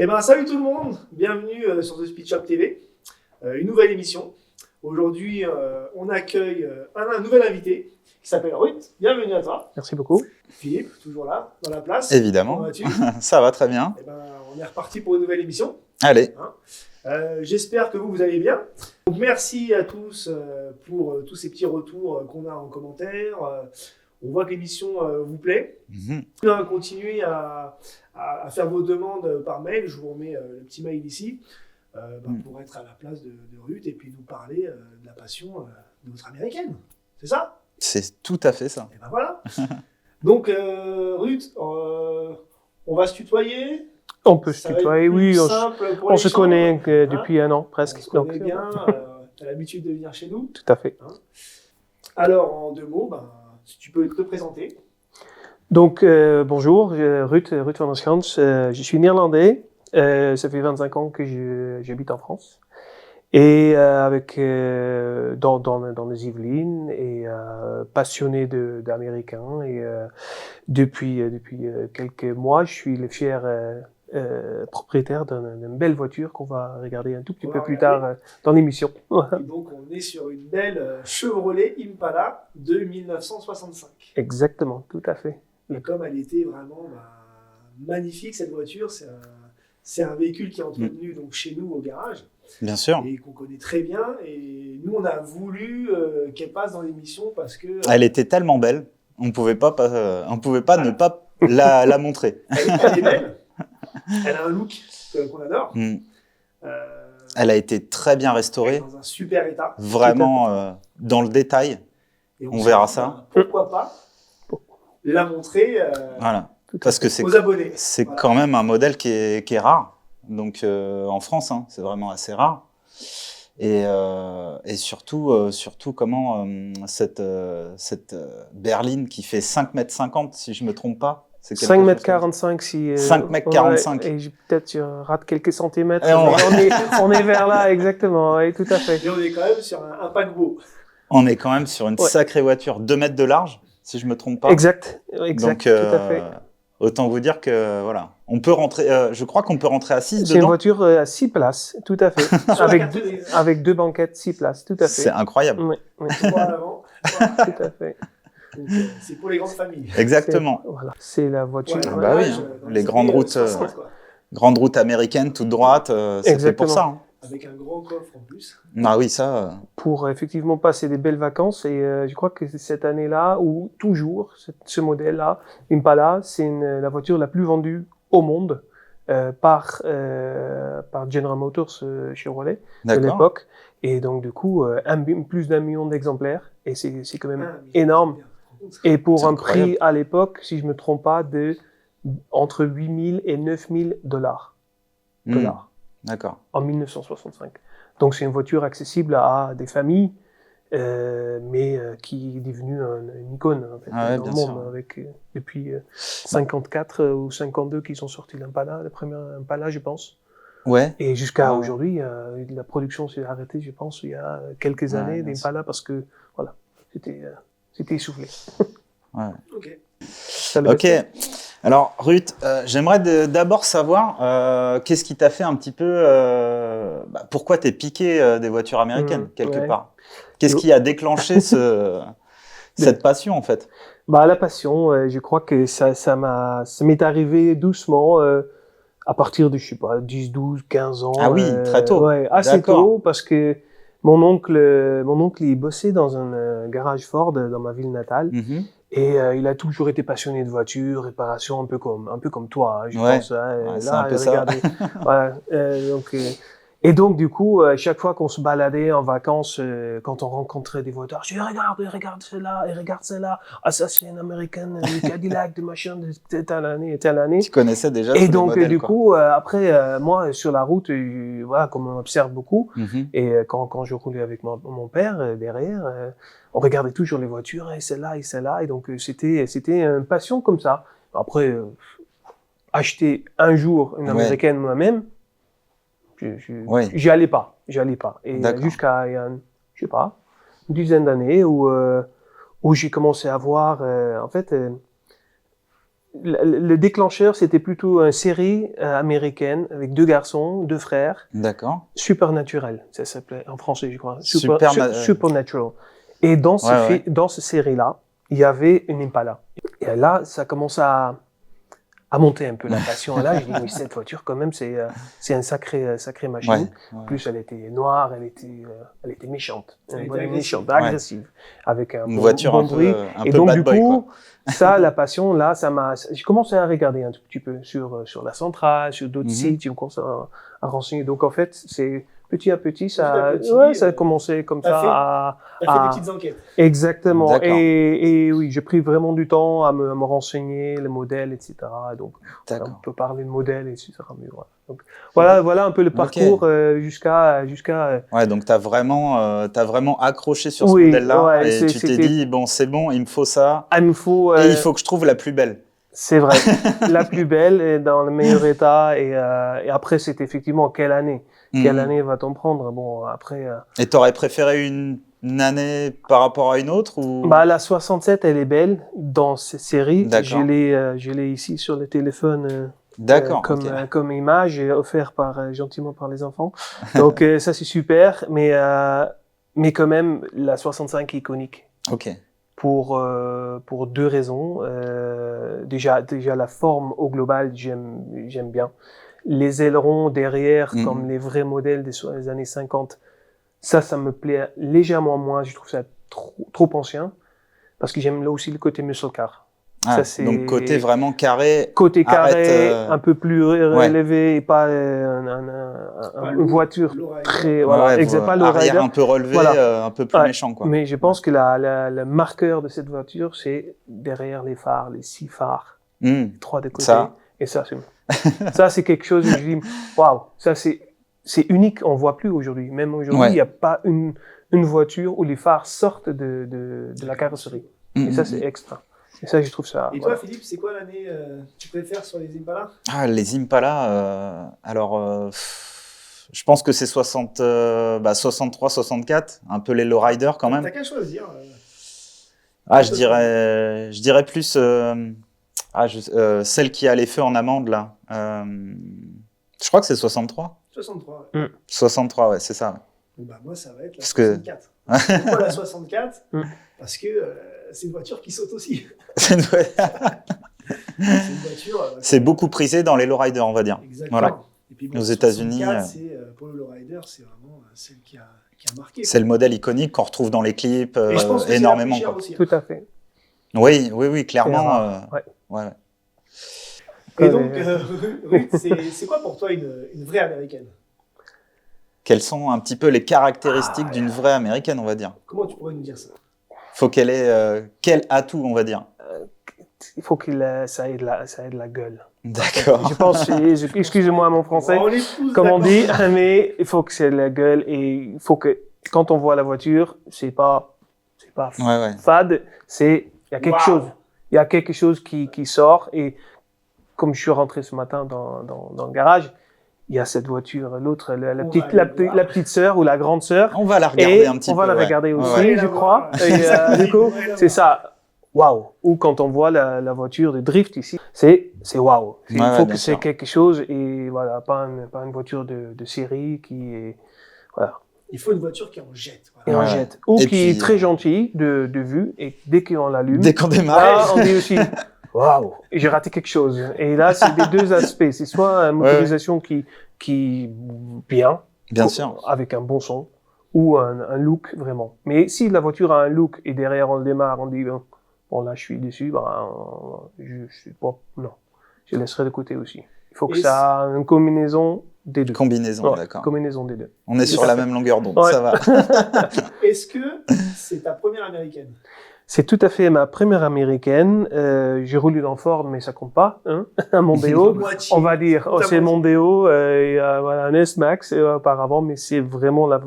Eh ben, salut tout le monde, bienvenue sur The Speed Shop TV, une nouvelle émission. Aujourd'hui, on accueille un nouvel invité qui s'appelle Ruth. Bienvenue à toi. Merci beaucoup. Philippe, toujours là, dans la place. Évidemment. Comment vas-tu ? Ça va très bien. Eh ben, on est reparti pour une nouvelle émission. Allez. J'espère que vous allez bien. Donc, merci à tous pour tous ces petits retours qu'on a en commentaire. On voit que l'émission vous plaît. On va continuer à faire vos demandes par mail. Je vous remets le petit mail ici pour être à la place de Ruth et puis nous parler de la passion de votre américaine. C'est ça ? C'est tout à fait ça. Et ben voilà. Donc Ruth, on va se tutoyer. On peut se tutoyer, oui. On se connaît depuis un an presque. On se connaît bien. Tu as l'habitude de venir chez nous. Tout à fait. Alors en 2 mots, si tu peux te présenter. Donc, bonjour, Ruth van der Schans. Je suis néerlandais. Ça fait 25 ans que j'habite en France. Et dans les Yvelines, et passionné d'américain. Et depuis quelques mois, je suis le fier propriétaire d'une belle voiture qu'on va regarder un tout petit peu plus tard dans l'émission. Et donc, on est sur une belle Chevrolet Impala de 1965. Exactement, tout à fait. Et comme elle était vraiment magnifique, cette voiture, c'est un véhicule qui est entretenu donc, chez nous au garage. Bien sûr. Et qu'on connaît très bien. Et nous, on a voulu qu'elle passe dans l'émission parce que... Elle était tellement belle, on ne pouvait pas ne pas la montrer. Elle est belle. Elle a un look qu'on adore. Elle a été très bien restaurée. Dans un super état. Vraiment dans le détail. Et on verra ça. Pourquoi pas la montrer voilà. Parce que aux abonnés. C'est quand même un modèle qui est rare. Donc en France, c'est vraiment assez rare. Et surtout comment cette berline qui fait 5,50 m, si je ne me trompe pas. 5,45 m si... 5,45 m. Ouais, et peut-être je rate quelques centimètres. On est vers là, exactement. Oui, tout à fait. Et on est quand même sur un paquebot. On est quand même sur une sacrée voiture, 2 mètres de large, si je ne me trompe pas. Exact, donc, tout à fait. Autant vous dire que, voilà, on peut rentrer, je crois qu'on peut rentrer à 6 dedans. C'est une voiture à 6 places, tout à fait. avec 2 banquettes, 6 places, tout à fait. C'est incroyable. Oui. Tout à fait. C'est pour les grandes familles. Exactement. C'est la voiture. Les grandes routes américaines, toutes droites, c'était pour ça. Avec un grand coffre en plus. Ah oui, ça. Pour effectivement passer des belles vacances. Et je crois que cette année-là, ou toujours, ce modèle-là, Impala, c'est la voiture la plus vendue au monde par General Motors Chevrolet de l'époque. Et donc, du coup, plus d'1 million d'exemplaires. Et c'est quand même énorme. Et pour un prix à l'époque, si je ne me trompe pas, entre 8 000 et 9 000 dollars. D'accord. En 1965. Donc c'est une voiture accessible à des familles, mais qui est devenue une icône en fait, dans le monde. Avec, depuis 54 ou 52 qu'ils ont sorti l'Impala, la première Impala, je pense. Ouais. Et jusqu'à aujourd'hui, la production s'est arrêtée, je pense, il y a quelques années d'Impala parce que voilà, c'était essoufflé. Ok. Ok. Alors Ruth, j'aimerais d'abord savoir qu'est-ce qui t'a fait un petit peu, pourquoi t'es piqué des voitures américaines quelque part. Qu'est-ce qui a déclenché cette passion en fait? La passion, je crois que ça m'est arrivé doucement à partir de, je sais pas, 10, 12, 15 ans. Ah oui, très tôt. Ouais, assez tôt parce que mon oncle il bossait dans un garage Ford dans ma ville natale. Et il a toujours été passionné de voitures, réparation, un peu comme toi, je pense. C'est un peu ça. Et donc, du coup, chaque fois qu'on se baladait en vacances, quand on rencontrait des voitures, je dis regarde celle-là. Ah, ça, c'est une américaine, une Cadillac, de machin, de telle année et telle année. Tu connaissais déjà et donc, modèles, du coup, après, moi, sur la route, voilà, comme on observe beaucoup, et quand je roulais avec mon père derrière, on regardait toujours les voitures, et celle-là, et donc c'était une passion comme ça. Après, acheter un jour une américaine moi-même, j'y allais pas. Et jusqu'à, je sais pas, une dizaine d'années où j'ai commencé à voir, en fait, le déclencheur, c'était plutôt une série américaine avec 2 garçons, 2 frères. D'accord. Supernatural, ça s'appelait en français, je crois. Supernatural. Et dans cette série-là, il y avait une Impala. Et là, ça commence à monter un peu la passion. Là, je dis, oui, cette voiture, quand même, c'est une sacrée machine. En plus, elle était noire, elle était méchante. Méchante, agressive. Avec une voiture bon bruit. Un et peu donc, bad du boy, coup, quoi. ça, la passion, là, j'ai commencé à regarder un tout petit peu sur la centrale, sur d'autres sites, j'ai commencé à renseigner. Donc, en fait, c'est petit à petit, ça a commencé comme ça T'as fait des petites enquêtes. Exactement. Et oui, j'ai pris vraiment du temps à me renseigner, les modèles, etc. Donc, on peut parler de modèles, etc. Mais voilà. Donc, voilà un peu le parcours jusqu'à. Ouais, donc t'as vraiment accroché sur ce modèle-là et tu t'es dit bon, c'est bon, il me faut ça. Il me faut. Et il faut que je trouve la plus belle. C'est vrai, la plus belle et dans le meilleur état. Et après, c'est effectivement quelle année. Quelle année va-t-on prendre? Bon, après. Et t'aurais préféré une année par rapport à une autre ou... La 67, elle est belle dans cette série. Je l'ai ici sur le téléphone. Comme image offert gentiment par les enfants. Donc ça c'est super, mais quand même la 65 est iconique. Ok. Pour 2 raisons. Déjà la forme au global, j'aime bien. Les ailerons derrière, comme les vrais modèles des années 50, ça me plaît légèrement moins. Je trouve ça trop ancien, parce que j'aime là aussi le côté muscle car. Donc côté vraiment carré. Côté carré, un peu plus relevé et pas une voiture très pas arrière un peu relevé, un peu plus méchant quoi. Mais je pense que le marqueur de cette voiture, c'est derrière les phares, les 6 phares, 3 de côté. Et ça c'est quelque chose où je dis waouh, ça c'est unique, on voit plus aujourd'hui. Même aujourd'hui, il n'y a pas une voiture où les phares sortent de la carrosserie. Et ça c'est extra. Et ça, je trouve ça. Et toi, Philippe, c'est quoi l'année que tu préfères sur les Impala? Les Impala, je pense que c'est 63, 64, un peu les lowriders quand même. T'as qu'à choisir. Je dirais plus celle qui a les feux en amande là. Je crois que c'est 63. 63. 63, ouais, c'est ça. Moi, ça va être la 64. Pourquoi la 64? Parce que c'est une voiture qui saute aussi. C'est une voiture. C'est beaucoup prisé dans les lowriders, on va dire. Exactement. Voilà. Et puis, aux États-Unis, pour le lowrider, c'est vraiment celle qui a marqué. C'est le modèle iconique qu'on retrouve dans les clips et je pense que énormément. C'est aussi, tout à fait. Oui, clairement. Ouais. Et donc, c'est quoi pour toi une vraie américaine? Quelles sont un petit peu les caractéristiques d'une vraie américaine, on va dire? Comment tu pourrais nous dire ça? Faut qu'elle ait quel atout, on va dire? Il faut ça ait de la gueule. D'accord. Je pense, excusez-moi mon français, comme on dit, mais il faut que c'est de la gueule et il faut que quand on voit la voiture, c'est pas fade, il y a quelque chose. Il y a quelque chose qui sort et comme je suis rentré ce matin dans le garage, il y a cette voiture, l'autre, la petite sœur ou la grande sœur. On va la regarder un petit peu. On va la regarder aussi, je crois. Et du coup, c'est ça. Waouh! Ou quand on voit la voiture de drift ici, c'est waouh. Il faut que c'est quelque chose et voilà, pas une voiture de série qui est voilà. Il faut une voiture qui en jette. Voilà. Et en jette. Ou et qui est très gentille de vue et dès qu'on l'allume, dès qu'on démarre, on dit aussi waouh, j'ai raté quelque chose. Et là, c'est des 2 aspects. C'est soit une motorisation qui bien sûr, avec un bon son, ou un look vraiment. Mais si la voiture a un look et derrière on le démarre, on dit bon là je suis déçu, je suis pas, non, je laisserai de côté aussi. Il faut que ça ait une combinaison des 2. D'accord. Combinaison des 2. On est sur la même longueur d'onde, ça va. Est-ce que c'est ta première américaine? C'est tout à fait ma première américaine. J'ai roulé dans Ford, mais ça compte pas, hein, à Mondeo. On va dire, c'est Mondeo, voilà, un S-Max auparavant, mais c'est vraiment la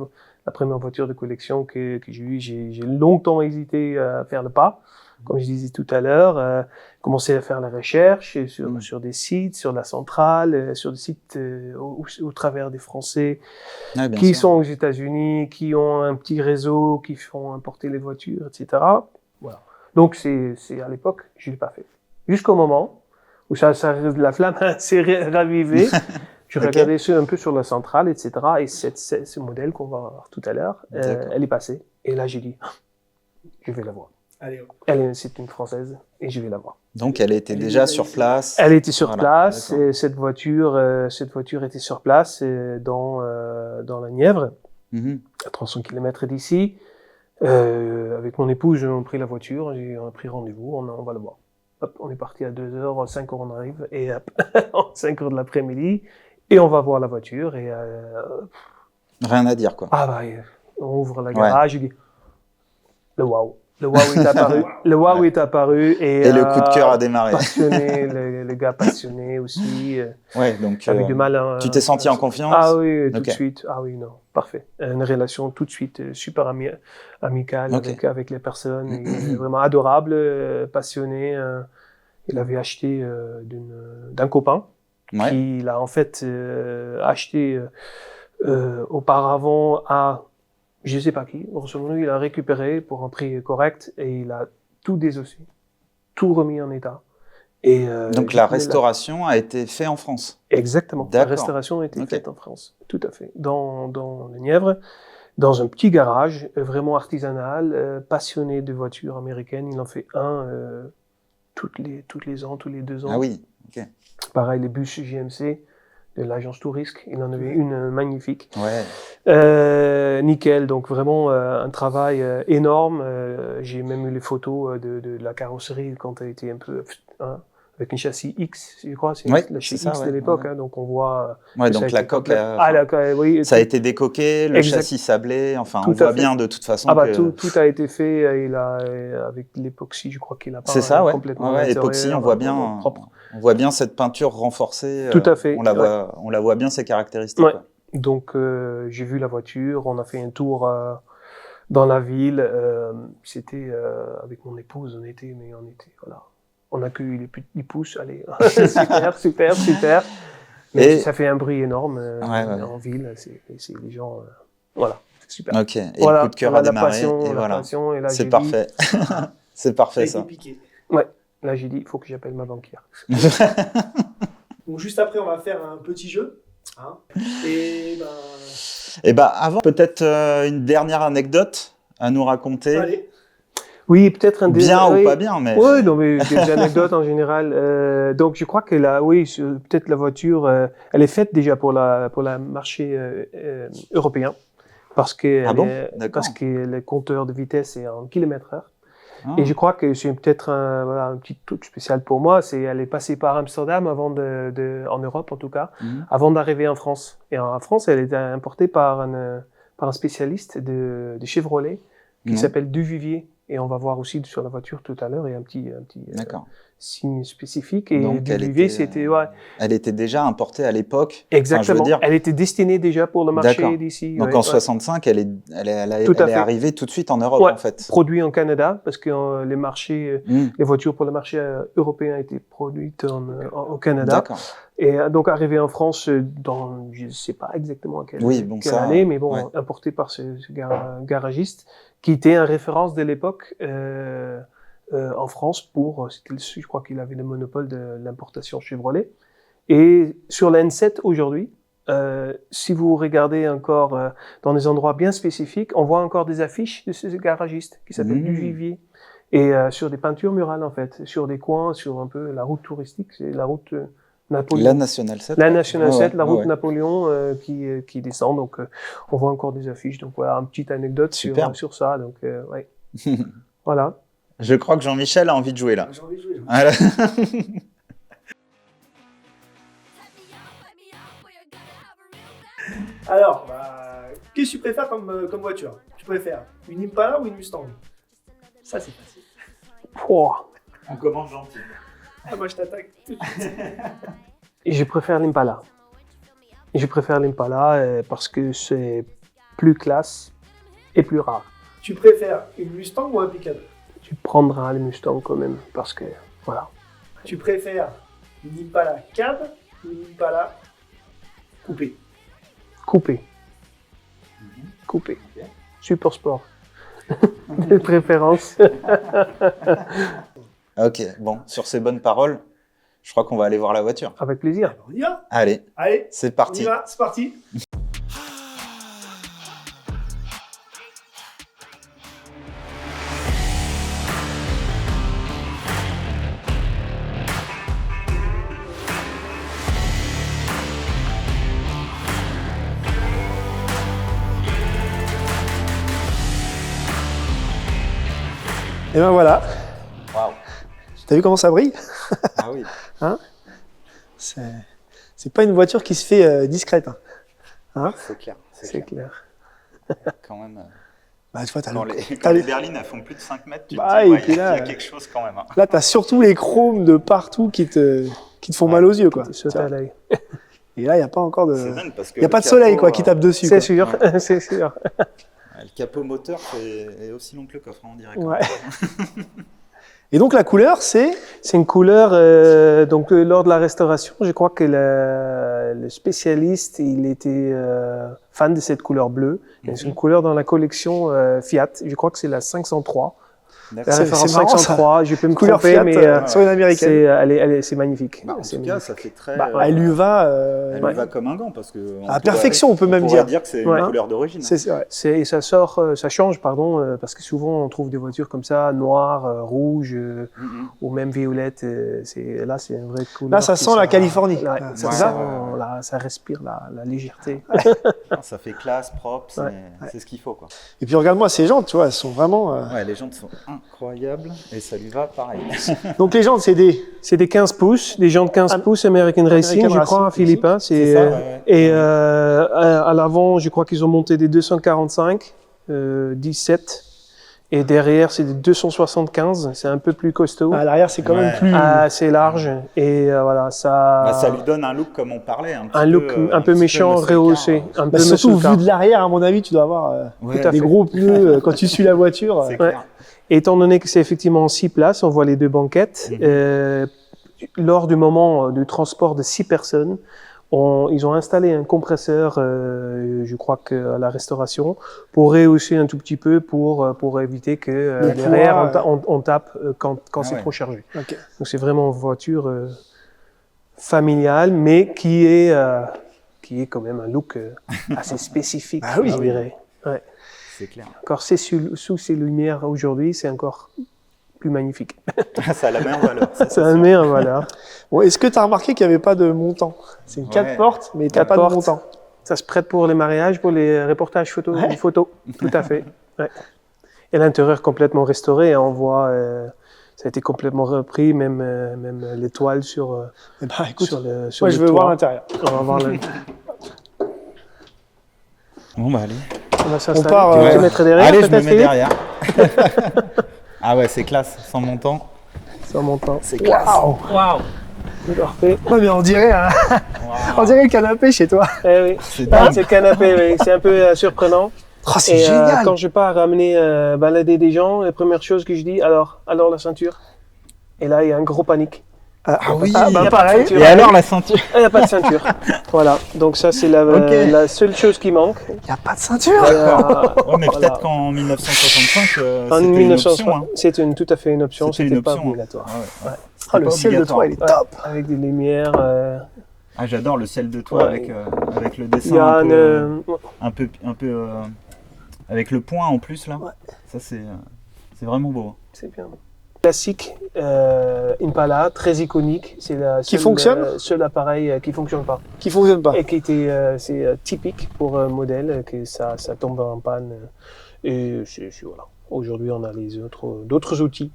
première voiture de collection que j'ai eue. J'ai longtemps hésité à faire le pas, comme je disais tout à l'heure. Commencé à faire la recherche sur des sites, sur la centrale, sur des sites au travers des Français qui sont aux États-Unis, qui ont un petit réseau, qui font importer les voitures, etc. Voilà. Donc c'est à l'époque, je l'ai pas fait. Jusqu'au moment où la flamme s'est ravivée. Je regardais un peu sur la centrale, etc. Et ce modèle qu'on va voir tout à l'heure, elle est passée. Et là, j'ai dit, je vais la voir. Allez, c'est une Française et je vais la voir. Donc, elle était déjà sur place. Elle était sur place. Et cette voiture était sur place dans la Nièvre, à 300 km d'ici. Avec mon épouse, on a pris la voiture, on a pris rendez-vous, on va la voir. Hop, on est parti à 2h, 5h on arrive, et hop, 5h de l'après-midi, et on va voir la voiture, et... rien à dire, quoi. Ah bah, on ouvre la garage, je dis, le wow. Le wow est apparu. Le wow est apparu. Et le coup de cœur a démarré. Passionné, le gars passionné aussi. Ouais, donc avec du mal. Tu t'es senti en confiance? Ah oui, tout de suite. Ah oui, non, parfait. Une relation tout de suite super amicale avec les personnes. Il est vraiment adorable, passionné. Il avait acheté d'un copain qu'il a en fait acheté auparavant à je sais pas qui, grosso modo, il a récupéré pour un prix correct et il a tout désossé, tout remis en état. Et donc la restauration a été faite en France. Exactement, la restauration a été faite en France, tout à fait. Dans le Nièvre, dans un petit garage, vraiment artisanal, passionné de voitures américaines. Il en fait un tous les ans, tous les 2 ans. Ah oui, ok. Pareil, les bus GMC. De l'agence Tourisque, il en avait une magnifique. Ouais. Nickel, donc vraiment un travail énorme. J'ai même eu les photos de la carrosserie quand elle était un peu avec une châssis X, je crois, c'est la châssis X de l'époque, hein, donc on voit. Donc la coque, oui, ça a été décoqué, le châssis sablé, enfin on voit bien de toute façon. Ah bah tout a été fait, avec l'époxy, je crois qu'il a pas complètement. Ouais, époxy, on voit bien. Propre. On voit bien cette peinture renforcée. Tout à fait. On la voit bien, ses caractéristiques. Ouais. Donc, j'ai vu la voiture, on a fait un tour dans la ville. C'était avec mon épouse, voilà. On a cueilli les pouces, allez, super. Mais ça fait un bruit énorme en ville. C'est les gens, voilà, c'est super. Ok. Et le coup de cœur a démarré. Et voilà. C'est parfait. C'est parfait ça. Ouais. Là, j'ai dit, il faut que j'appelle ma banquière. Bon, juste après, on va faire un petit jeu. Hein. Et avant, peut-être une dernière anecdote à nous raconter. Allez. Oui, peut-être un bien ou pas bien, mais. Oui, non, mais des anecdotes en général. Donc, je crois que peut-être la voiture, elle est faite déjà pour le marché européen, parce que le compteur de vitesse est en km/h. Et je crois que c'est peut-être un petit truc spécial pour moi, elle est passée par Amsterdam en Europe en tout cas, avant d'arriver en France. Et en France, elle est importée par un spécialiste de Chevrolet qui s'appelle Duvivier. Et on va voir aussi sur la voiture tout à l'heure, il y a un petit signe spécifique. Et donc Duvivier, c'était... Elle était déjà importée à l'époque. Exactement. Elle était destinée déjà pour le marché d'ici. Donc en 65, elle est arrivée tout de suite en Europe en fait. Produit en Canada, parce que les voitures pour le marché européen étaient produites au Canada. D'accord. Et donc arrivée en France je ne sais pas exactement à quelle année, mais importée par ce garagiste qui était en référence de l'époque en France je crois qu'il avait le monopole de l'importation Chevrolet. Et sur la N7 aujourd'hui, si vous regardez encore dans des endroits bien spécifiques, on voit encore des affiches de ce garagiste qui s'appelle Duvivier. Et sur des peintures murales en fait, sur des coins, sur un peu la route touristique, c'est la route Napoléon. La Nationale 7. La Nationale 7, la route Napoléon qui descend. Donc, on voit encore des affiches. Donc, voilà, une petite anecdote sur ça. Donc, voilà. Je crois que Jean-Michel a envie de jouer là. J'ai envie de jouer. Voilà. Alors, qu'est-ce que tu préfères comme voiture? Tu préfères une Impala ou une Mustang? Ça, c'est facile. On commence gentil. Ah, moi, je t'attaque tout de suite. Je préfère l'Impala. Parce que c'est plus classe et plus rare. Tu préfères une Mustang ou un pick-up? Tu prendras le Mustang quand même, parce que, voilà. Tu préfères une Impala cab ou une Impala coupée? Coupée. Super sport. De préférence. Ok, bon, sur ces bonnes paroles, Je crois qu'on va aller voir la voiture. Avec plaisir. On y va. Allez, Allez, c'est on y parti. va, c'est parti. Et ben voilà. Waouh. T'as vu comment ça brille? Ah oui. Hein? C'est pas une voiture qui se fait discrète. Hein? C'est clair. C'est clair. Quand même. Bah, tu vois, Quand les berlines elles font plus de 5 mètres, tu Bah, te dis, et puis il y là, a quelque chose quand même. Hein. là, t'as surtout les chromes de partout qui te font mal aux yeux, quoi. Tu sautes à l'œil. Et là, il n'y a pas encore de. C'est dingue parce que Il n'y a pas le de soleil, capot, quoi, qui tape dessus. C'est Quoi. sûr, Ouais. c'est sûr. Le capot moteur est aussi long que le coffre, hein, on dirait. Ouais. Et donc, la couleur, c'est. C'est une couleur, lors de la restauration, je crois que le spécialiste, il était fan de cette couleur bleue. C'est une couleur dans la collection Fiat, je crois que c'est la 503. La D'accord. référence c'est marrant, ça. 503, je peux me Couleur tromper, Fiat mais sur une américaine. c'est magnifique. Bah, en C'est tout cas, magnifique. ça fait très. Bah, Elle lui va. Elle lui va comme un gant parce que. À perfection, on peut même pourrait dire. que c'est Ouais. une couleur d'origine. C'est vrai. Et ça change, parce que souvent on trouve des voitures comme ça, noires, rouges, ou même violettes. Là, c'est une vraie couleur. Là, ça qui sent la Californie. Ouais, Ah, ça ouais, sent, ouais. là, ça respire la légèreté. Ça fait classe, propre, c'est ce qu'il faut quoi. Et puis, regarde-moi, ces jantes, tu vois, elles sont vraiment. Ouais, les jantes sont incroyables et ça lui va pareil. Donc, les jantes, c'est des. C'est des 15 pouces, des jantes 15 pouces American Racing, je crois, Racing, Philippe. Hein, C'est ça, ouais. Et à l'avant, je crois qu'ils ont monté des 245, 17. Et derrière, c'est des 275. C'est un peu plus costaud. À l'arrière, c'est quand même Ouais. plus. Assez large. Et voilà, ça. Bah, ça lui donne un look comme on parlait. Un look un peu méchant, rehaussé. Un peu Surtout, muscle car. vu de l'arrière, à mon avis, tu dois avoir Ouais, Tout à des fait. gros pneus quand tu suis la voiture. c'est Ouais. clair. Et étant donné que c'est effectivement 6 places, on voit les deux banquettes. Lors du moment du transport de 6 personnes, ils ont installé un compresseur, je crois qu'à la restauration, pour rehausser un tout petit peu pour éviter que Le derrière poids, on tape quand c'est ouais. trop chargé. Ok. Donc c'est vraiment une voiture familiale, mais qui est quand même un look assez spécifique, Ah oui. je dirais. Ouais. C'est clair. Encore sous ces lumières aujourd'hui, c'est encore plus magnifique. Ça a la meilleure valeur. ça, C'est c'est un sûr. meilleure valeur. Bon, est-ce que tu as remarqué qu'il n'y avait pas de montant? C'est une 4 Ouais. portes, mais tu n'as 4 pas portes. de montant. Ça se prête pour les mariages, pour les reportages photos, Ouais. photos. Tout à fait. Ouais. Et l'intérieur complètement restauré, hein, on voit, ça a été complètement repris, même l'étoile sur Eh ben, écoute, sur le moi, je le veux voir toit. l'intérieur. On va voir le. Bon, bah allez. On va s'installer. part, Tu veux te ouais. mettre derrière, Allez, je me peut-être, mets Philippe derrière. Ah ouais, c'est classe, sans montant. Sur mon temps. C'est classe. Waouh! Parfait. Ouais, mais on dirait, on dirait le canapé chez toi. Eh oui. C'est Ah, dingue. c'est le canapé, oui. C'est un peu surprenant. Oh, c'est Et génial! quand je pars amener balader des gens, la première chose que je dis, alors la ceinture. Et là, il y a un gros panique. Ah oui. bah Il y a pas de pareil. ceinture. Et alors la ceinture? Il n'y a pas de ceinture. Voilà. Donc ça, c'est Ok. la seule chose qui manque. Il n'y a pas de ceinture. D'accord. Ouais, mais Voilà. peut-être qu'en 1965, En c'était une option. Hein. c'est tout à fait une option. C'était C'était une pas option, hein. obligatoire. Ah, ouais. Ah, le pas ciel de obligatoire. toi, il est Ouais. top. Avec des lumières. Ah, j'adore le ciel de toit Ouais. avec le Il dessin y a un peu avec le point en plus là. Ouais. Ça c'est vraiment beau. c'est bien. Classique Impala, très iconique. C'est la Qui seule, fonctionne seul appareil qui fonctionne pas. Qui fonctionne pas. Et qui était, c'est typique pour un modèle que ça tombe en panne. Et voilà. Aujourd'hui, on a d'autres outils.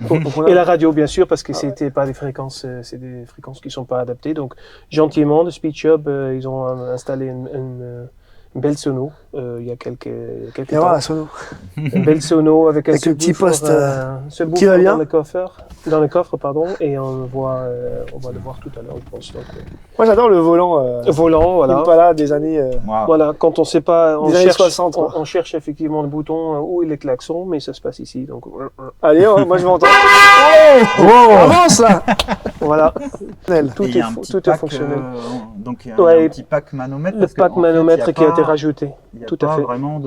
Donc, on a- Et la radio, bien sûr, parce que Ah ouais. c'était pas des fréquences, c'est des fréquences qui sont pas adaptées. Donc, gentiment, de SpeedShop, ils ont installé une belle sono il y a quelques Et temps. voilà, sono. Une belle sono avec un Avec le petit subwoofer, poste, subwoofer va bien. dans le coffre, pardon, et on va le voir tout à l'heure, je pense. Donc, Moi, j'adore le volant. volant, voilà. Impala des années. Wow. Voilà, quand on sait pas, on Des années cherche, 60, quoi. on cherche effectivement le bouton où est le klaxon, mais ça se passe ici. Donc Allez, moi, je vais entendre. Avance là. voilà, Elle. tout Et il y a est, un petit tout est pack, fonctionnel. Donc il y a Ouais, un petit pack manomètre. Le parce pack qu'en fait, manomètre il y qui a été pas- rajouté. Il n'y a tout à pas fait. vraiment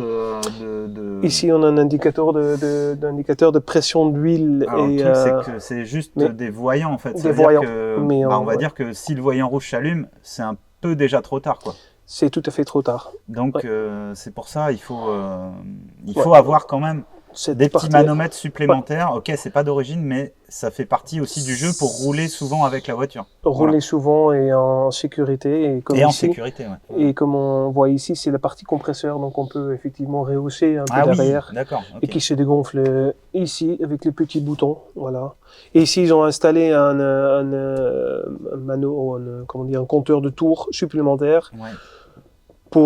Ici, on a un indicateur de pression d'huile. Alors, et le truc, c'est que c'est juste des voyants, en fait. Des voyants. On va dire que si le voyant rouge s'allume, c'est un peu déjà trop tard, quoi. C'est tout à fait trop tard. Donc, c'est pour ça, il faut avoir quand même des petits manomètres supplémentaires. Ok, c'est pas d'origine, mais ça fait partie aussi du jeu pour rouler souvent avec la voiture. Rouler souvent et en sécurité. En sécurité, ouais. Et comme on voit ici, c'est la partie compresseur, donc on peut effectivement rehausser un peu derrière. Oui, d'accord. Okay. Et qui se dégonfle ici avec les petits boutons, voilà. Et ici, ils ont installé un compteur de tours supplémentaire. Ouais.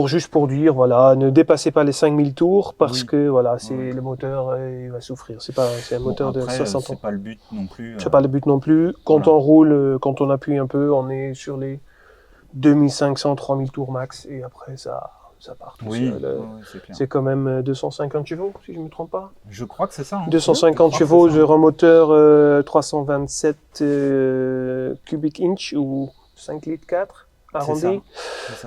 Juste pour dire, voilà, ne dépassez pas les 5000 tours parce que voilà, le moteur il va souffrir. C'est un moteur après, de 60 ans. C'est pas le but non plus. C'est pas le but non plus. Quand on roule, quand on appuie un peu, on est sur les 2500, 3000 tours max et après ça part. C'est quand même 250 chevaux, si je ne me trompe pas. Je crois que c'est ça. Hein. 250 chevaux sur un moteur 327 cubic inch ou 5 litres 4. Arrondi.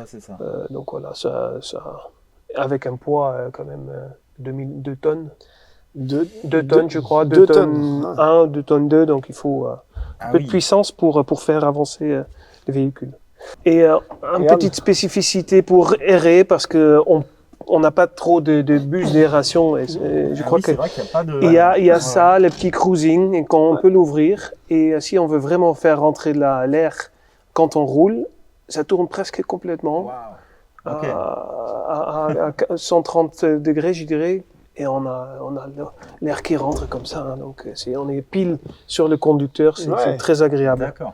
C'est ça. Donc voilà, ça avec un poids quand même 2 tonnes. 2 tonnes, je crois. 2 tonnes 1, 2 tonnes 2, donc il faut un peu de puissance pour faire avancer les véhicules. Et une petite spécificité pour errer, parce qu'on n'a pas trop de bus d'aération. Je crois qu'il n'y a pas de... Il y a ça, le petit cruising, et quand on peut l'ouvrir. Et si on veut vraiment faire rentrer l'air quand on roule, ça tourne presque complètement à 130 degrés, je dirais, et on a l'air qui rentre comme ça. Hein, donc on est pile sur le conducteur, c'est très agréable. D'accord.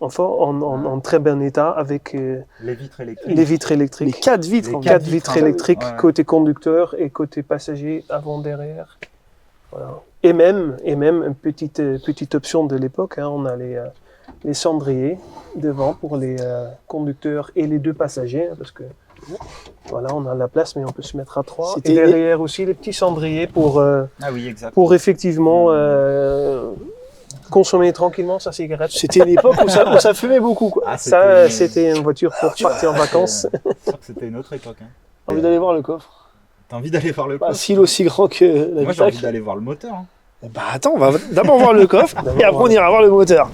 Enfin, en très bon état avec les vitres électriques. Les 4 vitres. 4 vitres électriques côté conducteur et côté passager avant, derrière. Voilà. Et même une petite option de l'époque, hein, on a les cendriers devant pour les conducteurs et les 2 passagers, hein, parce que voilà, on a la place, mais on peut se mettre à 3. Et derrière aussi les petits cendriers pour effectivement consommer tranquillement sa cigarette. C'était une époque où ça fumait beaucoup, quoi. C'était une voiture pour partir en vacances. C'était une autre époque. Hein. T'as envie d'aller voir le coffre? T'as envie d'aller voir le coffre? S'il est aussi grand que la Moi, j'ai envie d'aller voir le moteur. Hein. Bah attends, on va d'abord voir le coffre et après on ira voir le moteur.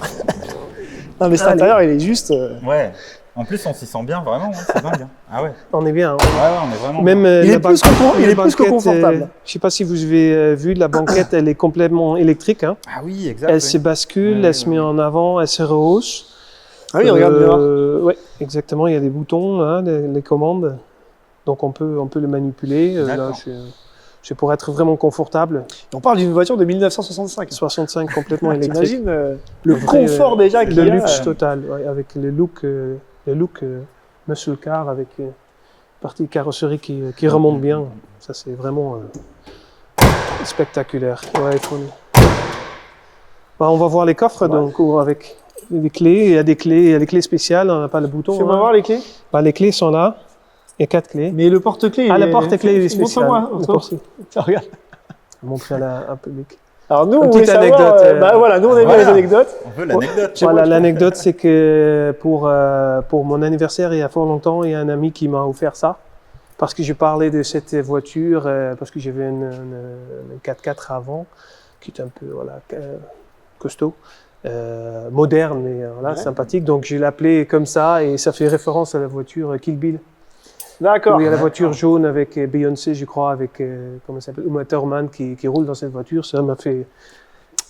Non mais cet intérieur, il est juste... Ouais. En plus, on s'y sent bien, vraiment. Hein. C'est dingue. Hein. Ah ouais. On est bien. Hein. On est vraiment même il est plus que confortable. Je sais pas si vous avez vu, la banquette, elle est complètement électrique. Hein. Ah oui, exact. Elle se bascule, elle se met en avant, elle se rehausse. Ah oui, regarde bien. Oui, exactement. Il y a des boutons, hein, les commandes. Donc on peut le manipuler. Là, c'est pour être vraiment confortable. On parle d'une voiture de 1965. 65, complètement électrique. T'imagines le confort déjà qu'il y a. Le luxe total, avec le look muscle car, avec une partie carrosserie qui remonte bien. Ça, c'est vraiment spectaculaire. Ouais, on va voir les coffres, donc, avec les clés. Il y a des clés spéciales, on n'a pas le bouton. Fais-moi voir les clés. Les clés sont là. Il y a 4 clés. Mais le porte-clés, le porte-clés est spécial. Montre-moi. Regarde. Montrer un public. Alors nous, on veut savoir, nous on aime bien les anecdotes. On veut l'anecdote. Voilà, l'anecdote, c'est que pour mon anniversaire, il y a fort longtemps, il y a un ami qui m'a offert ça. Parce que je parlais de cette voiture, parce que j'avais une 4x4 avant, qui était un peu costaud, moderne, mais sympathique. Donc je l'ai appelé comme ça, et ça fait référence à la voiture Kill Bill. D'accord. Il y a la voiture jaune avec Beyoncé, je crois, avec comment ça s'appelle, Uma Thurman qui roule dans cette voiture. Ça m'a fait.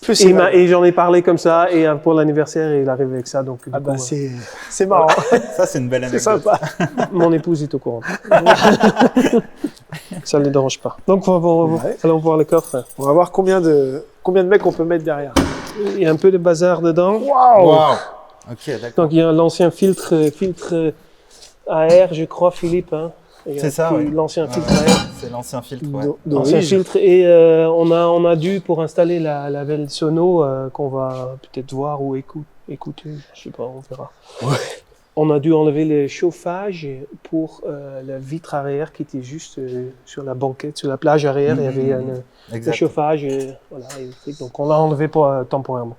Et j'en ai parlé comme ça, et pour l'anniversaire, il arrive avec ça. Donc, c'est marrant. Ça, c'est une belle anecdote. C'est sympa. Mon épouse est au courant. Ça ne les dérange pas. Donc, allons voir le coffre. On va voir combien de mecs on peut mettre derrière. Il y a un peu de bazar dedans. Waouh. Ok, d'accord. Donc, il y a l'ancien filtre à air, je crois, Philippe. Hein. C'est ça, oui. L'ancien filtre à air. C'est l'ancien filtre, L'ancien filtre. Et on a dû, pour installer la belle sono, qu'on va peut-être voir ou écouter, je sais pas, on verra. Ouais. On a dû enlever le chauffage pour la vitre arrière qui était juste sur la banquette, sur la plage arrière. Il y avait un chauffage électrique, donc on l'a enlevé temporairement.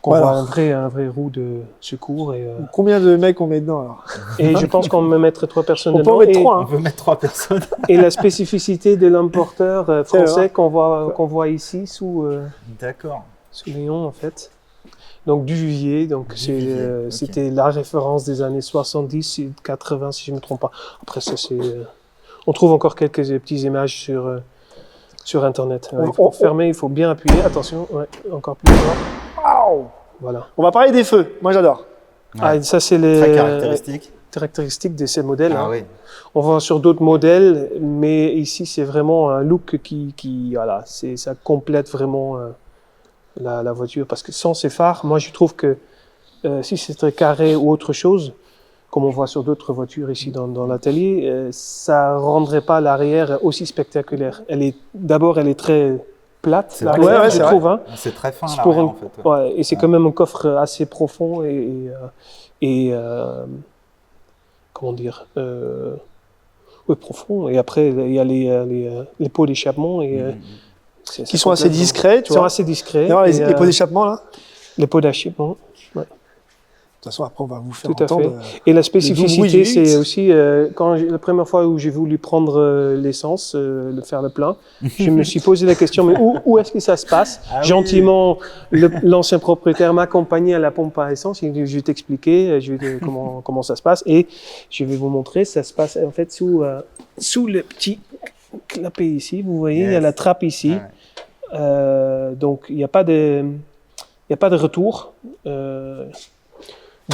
On voit un vrai roue de secours. Combien de mecs on met dedans alors? Et je pense qu'on peut mettre 3 personnes dedans. On peut mettre 3. On peut mettre 3 personnes. Et la spécificité de l'importeur français qu'on voit ici sous Léon en fait. Donc du Vivier, donc c'était la référence des années 70 et 80 si je ne me trompe pas. Après ça on trouve encore quelques petites images sur internet. Il faut fermer, il faut bien appuyer. Attention, encore plus fort. Wow. Voilà. On va parler des feux. Moi j'adore. Ouais. Ah, ça c'est les caractéristiques de ces modèles. Ah, oui. On voit sur d'autres modèles, mais ici c'est vraiment un look qui voilà, ça complète vraiment la voiture. Parce que sans ces phares, moi je trouve que si c'était carré ou autre chose, comme on voit sur d'autres voitures ici dans l'atelier, ça rendrait pas l'arrière aussi spectaculaire. Elle est très plate, l'arrière, je trouve. Hein. C'est très fin l'arrière en fait. Ouais, et c'est quand même un coffre assez profond et comment dire, profond. Et après il y a les pots d'échappement qui sont assez discrets. Ils sont assez discrets. Les pots d'échappement là. Les pots d'échappement. Ouais. De toute façon, après, on va vous faire Tout à entendre. fait. Et la spécificité, c'est aussi, la première fois où j'ai voulu prendre l'essence, faire le plein, je me suis posé la question, mais où est-ce que ça se passe? Gentiment, l'ancien propriétaire m'a accompagné à la pompe à essence. Il dit, je vais t'expliquer comment ça se passe. Et je vais vous montrer, ça se passe en fait sous le petit clapet ici. Vous voyez, il y a la trappe ici. Donc, il n'y a pas de retour.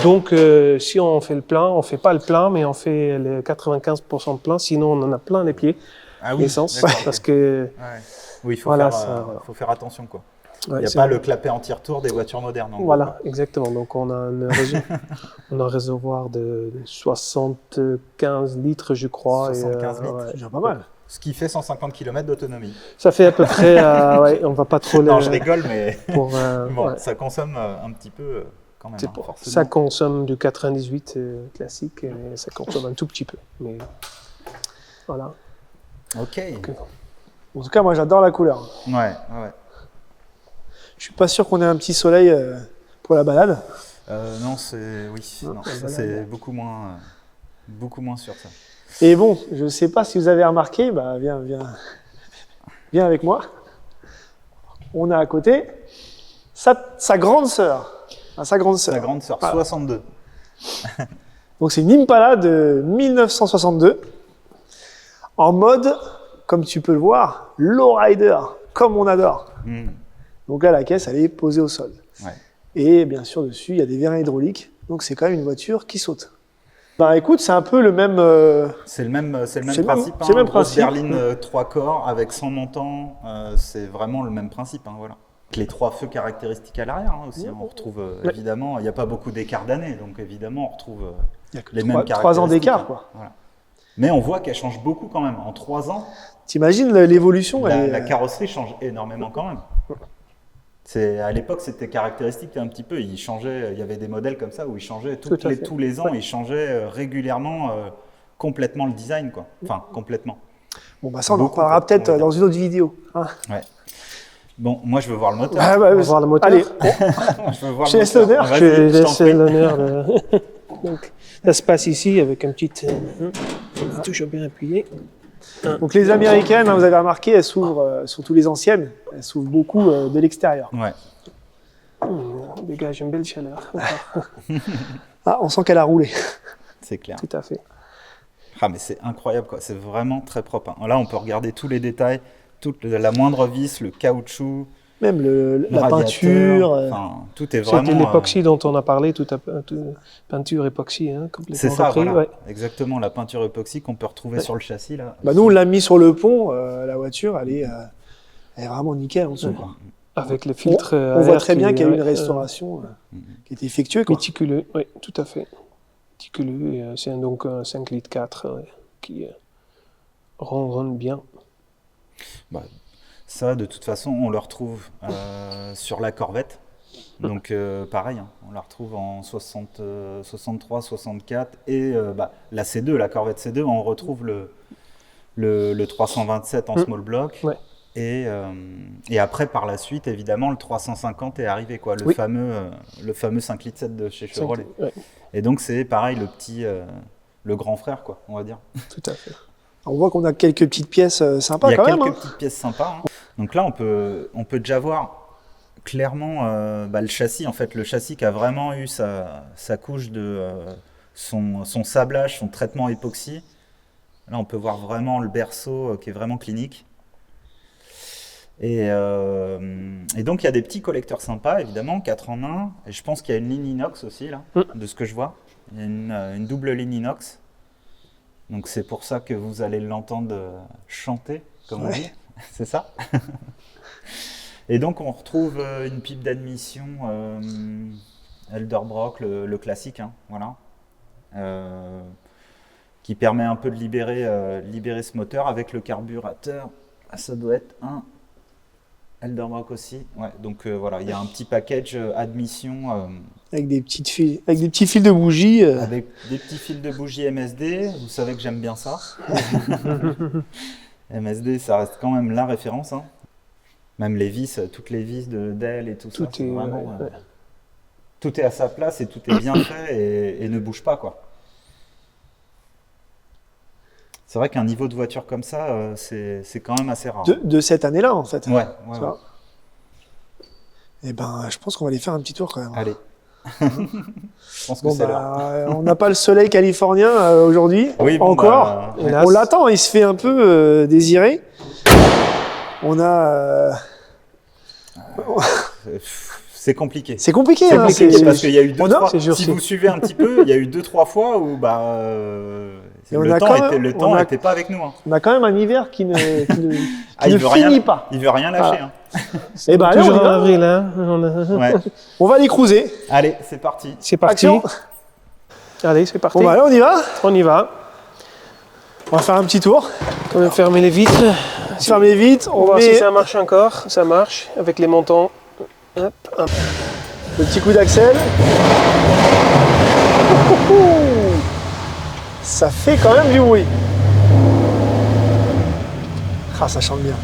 Donc, si on fait le plein, on ne fait pas le plein, mais on fait les 95% de plein, sinon on en a plein les pieds d'essence. Parce que, oui, il faut faire attention, quoi. Il n'y a pas le clapet anti-retour des voitures modernes. Voilà, exactement. Donc, on a un réservoir de 75 litres, je crois. 75 litres, c'est déjà pas mal. Ce qui fait 150 km d'autonomie. Ça fait à peu près, on ne va pas trop... Non, je rigole, mais ça consomme un petit peu... Même, ça consomme du 98 classique, et ça consomme un tout petit peu. Mais voilà. Ok. En tout cas, moi j'adore la couleur. Ouais. Je suis pas sûr qu'on ait un petit soleil pour la balade. Non, c'est beaucoup moins sûr ça. Et bon, je sais pas si vous avez remarqué, viens avec moi. On a à côté sa grande sœur. Sa grande sœur. Sa grande sœur, 62. Donc c'est une Impala de 1962, en mode, comme tu peux le voir, lowrider, comme on adore. Donc là, la caisse, elle est posée au sol. Ouais. Et bien sûr, dessus, il y a des vérins hydrauliques. Donc c'est quand même une voiture qui saute. Écoute, c'est un peu le même... C'est le même principe. C'est le même principe. Berline 3 corps avec 100 montants, c'est vraiment le même principe. Voilà. Les 3 feux caractéristiques à l'arrière aussi. On retrouve évidemment, il n'y a pas beaucoup d'écart d'année, donc évidemment on retrouve les mêmes caractéristiques. 3 ans d'écart, quoi. Voilà. Mais on voit qu'elle change beaucoup quand même. En 3 ans, t'imagines l'évolution? La carrosserie change énormément quand même. À l'époque, c'était caractéristique un petit peu. Il y avait des modèles comme ça où ils changeaient tous les ans, ils changeaient régulièrement, complètement le design, quoi. Enfin, complètement. Bon, ça on en reparlera peut-être dans une autre vidéo. Hein. Ouais. Bon, moi je veux voir le moteur. On va voir le moteur. Allez, je laisse l'honneur. Je laisse l'honneur. Donc, ça se passe ici avec un petit toujours bien appuyé. Donc les américaines, vous avez remarqué, elles s'ouvrent, surtout les anciennes, elles s'ouvrent beaucoup de l'extérieur. Ouais. On dégage une belle chaleur. On sent qu'elle a roulé. C'est clair. Tout à fait. Ah mais c'est incroyable, quoi. C'est vraiment très propre. Là, on peut regarder tous les détails. Toute la moindre vis, le caoutchouc, même la peinture. Tout est vraiment. C'était l'époxy dont on a parlé, peinture époxy, complètement. C'est ça, voilà. Exactement, la peinture époxy qu'on peut retrouver sur le châssis. Là. Nous, on l'a mis sur le pont, la voiture, elle est vraiment nickel en dessous. Avec le filtre on voit très bien qu'il y a eu une restauration qui a été effectuée. Méticuleux, oui, tout à fait. Méticuleux, c'est donc un 5 litres 4 qui ronronne bien. Ça, de toute façon, on le retrouve sur la Corvette. Donc, pareil, on la retrouve en 63, 64. Et la C2, la Corvette C2, on retrouve le 327 en small block. Ouais. Et après, par la suite, évidemment, le 350 est arrivé, quoi, le fameux 5 litres 7 de chez Chevrolet. Ouais. Et donc, c'est pareil, le grand frère, quoi, on va dire. Tout à fait. On voit qu'on a quelques petites pièces sympas quand même. Il y a quelques petites pièces sympas. Hein. Donc là, on peut déjà voir clairement le châssis. En fait, le châssis qui a vraiment eu sa couche de son sablage, son traitement époxy. Là, on peut voir vraiment le berceau qui est vraiment clinique. Et donc, il y a des petits collecteurs sympas, évidemment, 4 en 1. Et je pense qu'il y a une ligne inox aussi, là, de ce que je vois. Il y a une double ligne inox. Donc, c'est pour ça que vous allez l'entendre chanter, comme on dit. C'est ça. Et donc, on retrouve une pipe d'admission Elderbrock, le classique, hein, voilà. Qui permet un peu de libérer ce moteur avec le carburateur. Ça doit être un Elderbrock aussi. Ouais, donc voilà, il y a un petit package admission. Avec des petits fils de bougie. Avec des petits fils de bougie MSD. Vous savez que j'aime bien ça. MSD, ça reste quand même la référence. Hein. Même les vis, toutes les vis d'ailes et tout ça. Tout est à sa place et tout est bien fait et ne bouge pas, quoi. C'est vrai qu'un niveau de voiture comme ça, c'est quand même assez rare. De cette année-là, en fait. Ouais. Eh ben, je pense qu'on va aller faire un petit tour quand même. Allez. Je pense que c'est là. On n'a pas le soleil californien aujourd'hui, encore. On l'attend, il se fait un peu désirer. On a... C'est compliqué. C'est compliqué, parce qu'il y a eu si vous suivez un petit peu, il y a eu 2-3 fois où le temps n'était pas avec nous. Hein. On a quand même un hiver qui ne finit pas. Il veut rien lâcher. Hein. Et bah, toujours en avril. Hein. On va aller cruiser. Allez, c'est parti. C'est parti. Action. Allez, c'est parti. Bon, bah, allez, on y va. On y va. On va faire un petit tour. On va fermer les vitres. Fermer les vitres. On va voir si ça marche encore. Ça marche avec les montants. Hop, hop. Le petit coup d'axel. Ça fait quand même du bruit. Ah, ça chante bien.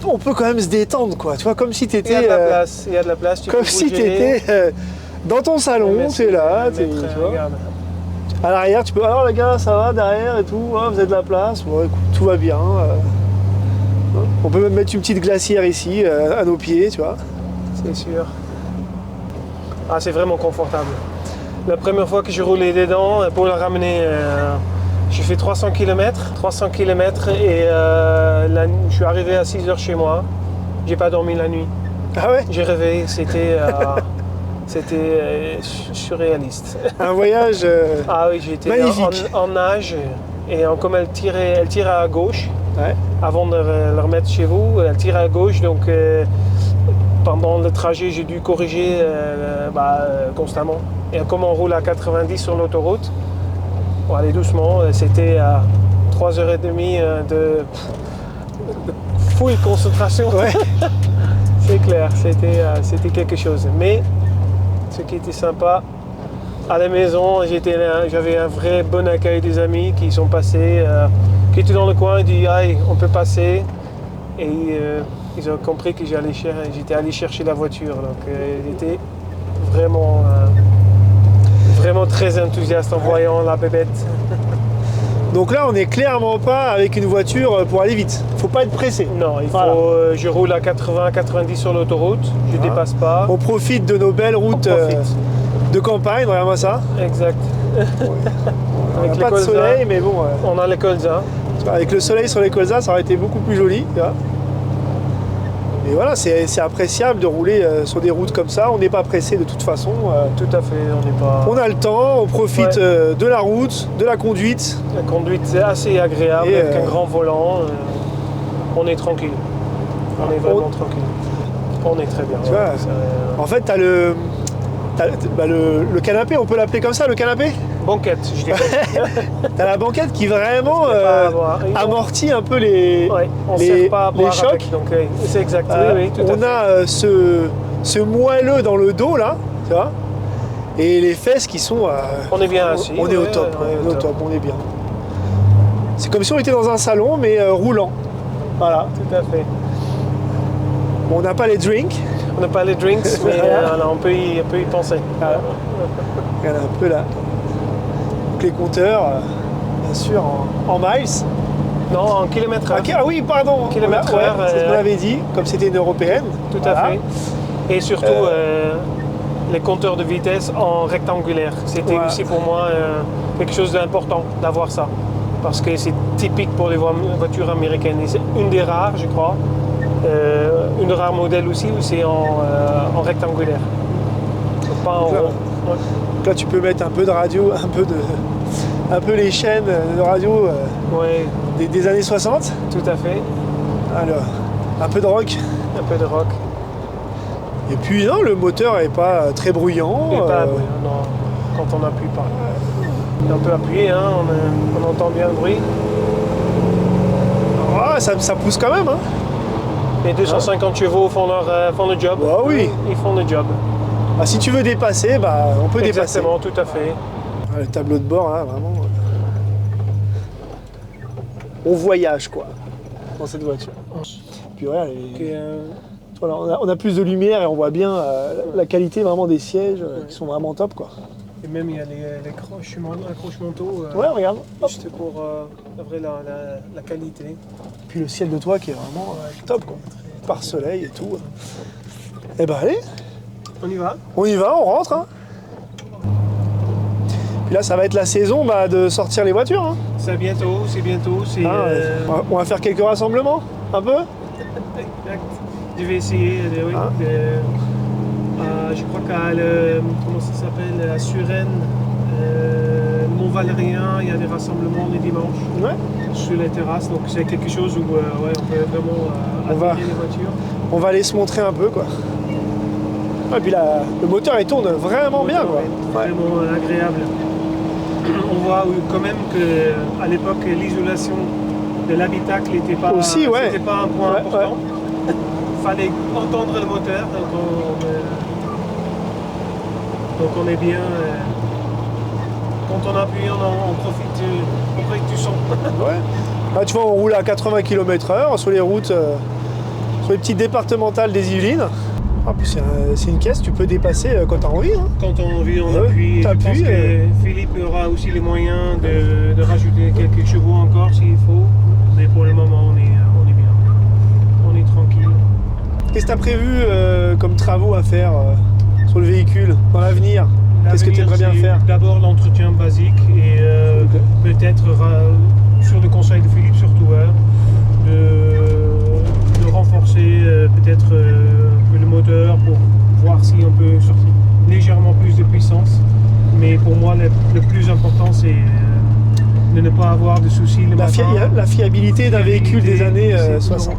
On peut quand même se détendre, quoi. Tu vois, comme si tu étais. Il y a de la place. Il y a de la place. Comme si tu étais dans ton salon. Tu es là. À l'arrière, tu peux. Alors, les gars, ça va derrière et tout. Oh, vous avez de la place. Bon, écoute, tout va bien. On peut même mettre une petite glacière ici, à nos pieds, tu vois. C'est sûr. Ah, c'est vraiment confortable. La première fois que j'ai roulé dedans, pour le ramener, j'ai fait 300 km. 300 km et je suis arrivé à 6 heures chez moi. J'ai pas dormi la nuit. Ah ouais? J'ai rêvé, c'était surréaliste. Un voyage ah oui, j'étais magnifique. En nage et comme elle tirait à gauche, avant de le remettre chez vous, elle tirait à gauche, donc pendant le trajet j'ai dû corriger constamment. Et comme on roule à 90 sur l'autoroute, pour aller doucement, c'était à 3h30 de full concentration. Ouais. C'est clair, c'était quelque chose. Mais ce qui était sympa, à la maison, j'avais un vrai bon accueil des amis qui sont passés, qui étaient dans le coin, ils disent on peut passer. Et ils ont compris que j'étais allé chercher la voiture. Donc ils étaient vraiment très enthousiastes en voyant la bébête. Donc là, on n'est clairement pas avec une voiture pour aller vite. Il ne faut pas être pressé. Non, je roule à 80-90 sur l'autoroute, je ne dépasse pas. On profite de nos belles routes de campagne, regarde-moi ça. Exact. On n'a pas de soleil, mais bon. On a les colzas. Avec le soleil sur les colzas, ça aurait été beaucoup plus joli. Tu vois. Et voilà, c'est appréciable de rouler sur des routes comme ça. On n'est pas pressé de toute façon. Tout à fait, on n'est pas... On a le temps, on profite de la route, de la conduite. La conduite, c'est assez agréable, avec un grand volant. On est tranquille. On est vraiment tranquille. On est très bien. Tu vois, en fait, tu as le canapé, on peut l'appeler comme ça, le canapé? Banquette, je dirais. T'as la banquette qui vraiment amortit un peu les on sert pas à boire chocs. avec, donc c'est exact. On a ce ce moelleux dans le dos là, tu vois, et les fesses qui sont... on est bien assis. On est au top, on est au top, on est bien. C'est comme si on était dans un salon, mais roulant. Voilà. Tout à fait. Bon, on n'a pas les drinks. On n'a pas les drinks, mais on peut y penser. Voilà. Regarde un peu là. Donc les compteurs, bien sûr, en miles. Non, en kilomètres heure. Ah oui, pardon. Kilomètres Voilà, heure, c'est ce qu'on avait dit, comme c'était une européenne. Tout à fait. Et surtout, les compteurs de vitesse en rectangulaire. C'était aussi pour moi quelque chose d'important d'avoir ça. Parce que c'est typique pour les voitures américaines. Et c'est une des rares, je crois. Une rare modèle aussi où c'est en rectangulaire. Donc pas en rond. Ouais. Donc là, tu peux mettre un peu de radio, un peu les chaînes de radio des années 60. Tout à fait. Alors, un peu de rock. Un peu de rock. Et puis non, le moteur n'est pas très bruyant. Pas bruyant, non. Quand on appuie pas. On peut appuyer, hein, on entend bien le bruit. Ah, ça pousse quand même. Hein. Les 250 chevaux font le job. Bah oui. Ils font le job. Ah, si tu veux dépasser, bah, on peut dépasser. Exactement, tout à fait. Ah, le tableau de bord, là, vraiment. On voyage, quoi, dans cette voiture. Puis regarde, voilà, on a plus de lumière et on voit bien la qualité vraiment des sièges qui sont vraiment top, quoi. Et même il y a les accroche-manteaux. Ouais, regarde. Juste pour la qualité. Puis le ciel de toit qui est vraiment top, quoi. Par soleil et tout. Eh ben allez. On y va. On y va, on rentre. Hein. Puis là, ça va être la saison de sortir les voitures. Hein. C'est bientôt. On va faire quelques rassemblements, un peu. Exact. Je vais essayer. Je crois qu'à comment ça s'appelle, à Suresnes, Mont-Valérien, il y a des rassemblements les dimanches sur les terrasses. Donc c'est quelque chose où on peut vraiment attirer les voitures. On va aller se montrer un peu, quoi. Et puis là, le moteur il tourne vraiment bien, quoi. Vraiment agréable. On voit quand même qu'à l'époque l'élisolation de l'habitacle n'était pas, pas un point important. Il fallait entendre le moteur, donc on est bien. Quand on appuie, on profite du son. Ouais. Là, tu vois, on roule à 80 km/h sur les routes, sur les petites départementales des Yvelines. Ah, puis c'est une caisse, tu peux dépasser quand tu as envie. Hein. Quand on a envie, on appuie. Je pense que Philippe aura aussi les moyens de rajouter quelques chevaux encore s'il faut. Mais pour le moment, on est bien. On est tranquille. Qu'est-ce que tu as prévu comme travaux à faire sur le véhicule dans l'avenir? Qu'est-ce que tu aimerais bien faire? D'abord l'entretien basique et peut-être, sur le conseil de Philippe surtout, de renforcer peut-être le moteur pour voir si on peut sortir légèrement plus de puissance. Mais pour moi, le plus important, c'est de ne pas avoir de soucis le matin. La fiabilité d'un véhicule des années 60.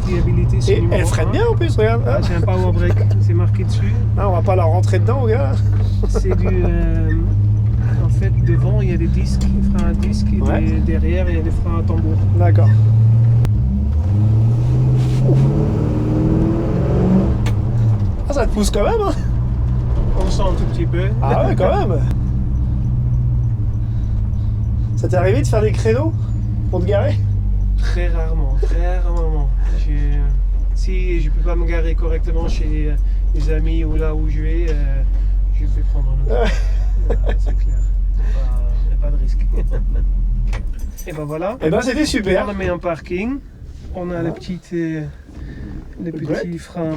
Fiabilité, c'est et elle freine bien en plus, regarde. Ah, c'est un power brake, c'est marqué dessus. Ah, on va pas la rentrer dedans, gars. C'est du... en fait, devant, il y a des disques, des freins à disques, et derrière, il y a des freins à tambour. D'accord. Ah, ça te pousse quand même, hein. On sent un tout petit peu. Ah ouais, quand même. Ça t'est arrivé de faire des créneaux pour te garer? Très rarement, très rarement. Si je ne peux pas me garer correctement chez les amis ou là où je vais prendre un autre. C'est clair. Il n'y a pas de risque. Et ben voilà. Et ben c'était super. On met en parking. On a les petits freins à main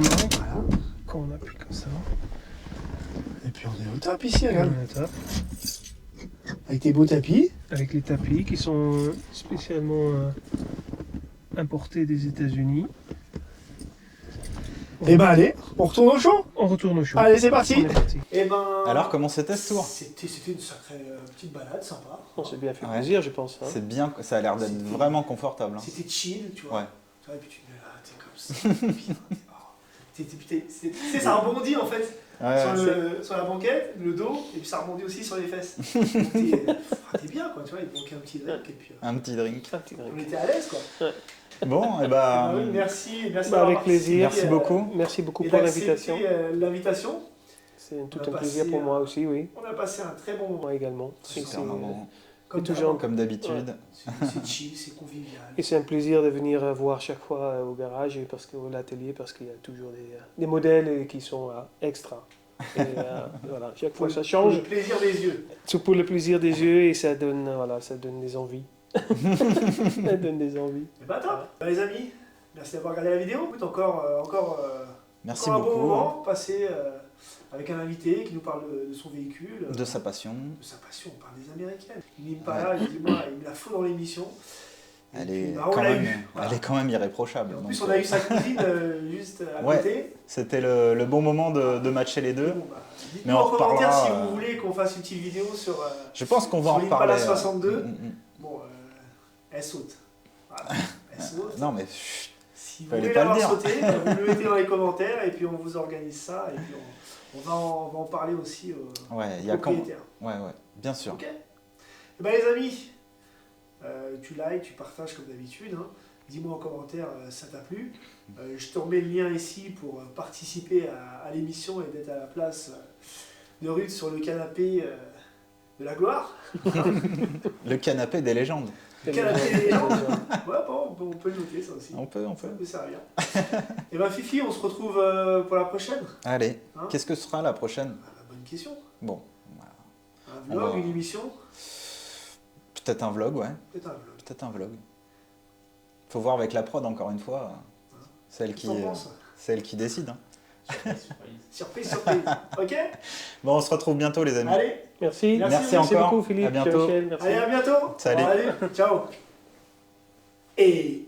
qu'on appuie comme ça. Et puis on est au top ici, regarde. On est au top. Avec tes beaux tapis. Avec les tapis qui sont spécialement importés des États-Unis. Et ben allez, on retourne au show. On retourne au show. Allez, c'est parti. On est parti. Et ben. Alors, comment c'était ce tour? C'était une sacrée petite balade, sympa. On s'est bien fait plaisir, je pense. Hein. C'est bien, ça a l'air d'être vraiment confortable. Hein. C'était chill, tu vois. Ouais. Et puis tu te mets là, t'es comme ça. Tu sais, ça rebondit en fait. Sur la banquette, le dos, et puis ça rebondit aussi sur les fesses. T'es bien, quoi, tu vois, il manquait un petit drink. Et puis, un petit drink. On était à l'aise, quoi. Ouais. Bon, et Oui, merci Avec d'avoir plaisir. Merci beaucoup. Merci beaucoup et pour d'accepter, l'invitation. l'invitation. C'est tout On a un plaisir passé pour moi aussi, oui. On a passé un très bon moment. Moi également. Et Super moment. Comme toujours- Comme d'habitude. C'est chill, c'est convivial. Et c'est un plaisir de venir voir chaque fois au garage, et parce que l'atelier, parce qu'il y a toujours des modèles qui sont extra. Et voilà, chaque fois ça Pour change. le plaisir des yeux. C'est pour le plaisir des yeux et ça donne, voilà, ça donne des envies. Ça donne des envies. Et bah top. Bah, les amis, merci d'avoir regardé la vidéo. Écoute, encore Merci un bon beaucoup. moment passé avec un invité qui nous parle de son véhicule, De sa passion. de sa passion. On parle des Américaines. Il n'est pas là, il dit moi, il me la faut dans l'émission. Et Elle puis, est, bah, on quand l'a même, eu. Voilà. elle est quand même irréprochable. Et en donc, plus, on a eu sa cousine juste à Ouais. côté. C'était le bon moment de matcher les deux. Bon, bah, Mais dites-nous on en commentaire reparlera, si vous voulez qu'on fasse une petite vidéo sur. Je pense qu'on va en Sur l'Impala reparler. 62. Mm. Bon, elle saute. Voilà, elle saute. Non, mais chut, Si vous fallait voulez pas le l'avoir dire. sauté, vous le mettez dans les commentaires et puis on vous organise ça et puis on va en parler aussi aux ouais, il y a quand propriétaires. Ouais, bien sûr. Ok. Et ben les amis, tu likes, tu partages comme d'habitude. Hein. Dis-moi en commentaire ça t'a plu. Je te remets le lien ici pour participer à l'émission et d'être à la place de Ruth sur le canapé de la gloire. Le canapé des légendes. Le canapé des légendes. Ouais, bon, on peut le noter ça aussi. On peut. Ça peut servir. Et ben Fifi, on se retrouve pour la prochaine. Allez, Hein qu'est-ce que sera la prochaine? Bonne question. Bon, Un vlog, une émission, peut-être un vlog, ouais. peut-être un vlog. Peut-être un vlog. Faut voir avec la prod encore une fois. Celle Qu'est-ce que t'en penses celle qui décide. Hein. Surprise, surprise. Ok. Bon, on se retrouve bientôt, les amis. Allez, Merci. Merci encore. beaucoup, Philippe. À bientôt. Michel, merci. allez, à bientôt. Salut. Allez, ciao. Et